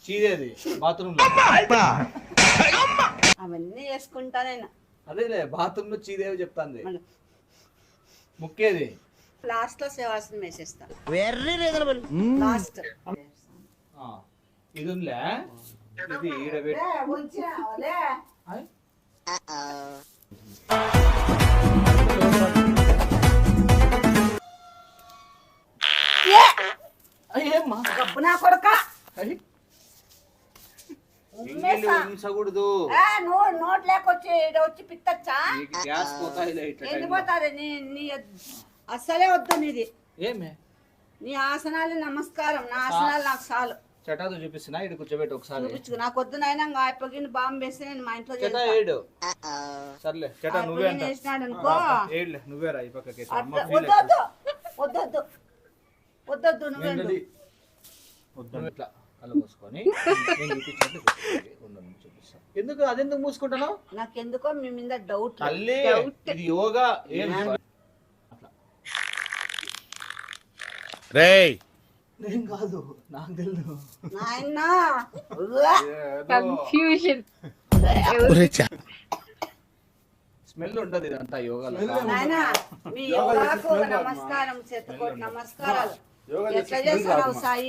చీదేది bathroom లో అవన్నీ చేసుకుంటా నేను. అదేలే బాత్రూమ్ లో చీదేవి చెప్తాంది. ముక్కేది లాస్ట్ లో శివాసనం వేసేస్తా. లాస్ట్ ఇది ఉందిలే, ఇది ఈడబెట్టి అయ్యేమ్మా గబ్బు నా కొడుక ఉంచకూడదు. నోట్ లేకొచ్చి వచ్చి పిత్తచ్చా గ్యాస్ పోతాయి. ఎందుకు పోతాది? నీ అస్సలే వద్దు నీది. ఏమే నీ ఆసనాలు నమస్కారం. నా ఆసనాలు నాకు చాలు. చటాతో చూపిస్తున్నా, ఇటు కూర్చోబెట్టి ఒకసారి చూపించుకు. నాకు వద్దు నాయన. అయిపోయి బాంబు వేస్తే నేను మా ఇంట్లో చటా ఏడు. సర్లే చటా నువ్వే వేసినాడు అనుకో. ఏడులే నువ్వే రా ఈ పక్కకి. వద్దు వద్దు వద్దొద్దు నువ్వే ఇట్లా కళ్ళు మూసుకొని చూపిస్తాను. ఎందుకు అదెందుకు మూసుకుంటున్నావు? నాకెందుకో మీ మీద డౌట్. తల్లి ఇది యోగా ఏం రేయ్ నేను కాదు, నాకు తెలుసు. నాయనా కన్ఫ్యూజన్. స్మెల్ ఉంటది ఇదంతా యోగాలో. నాయనా మీ యోగాకు నమస్కారం. చేతుకోటి నమస్కారాలు. ఎట్లా చేస్తున్నావు సాయి?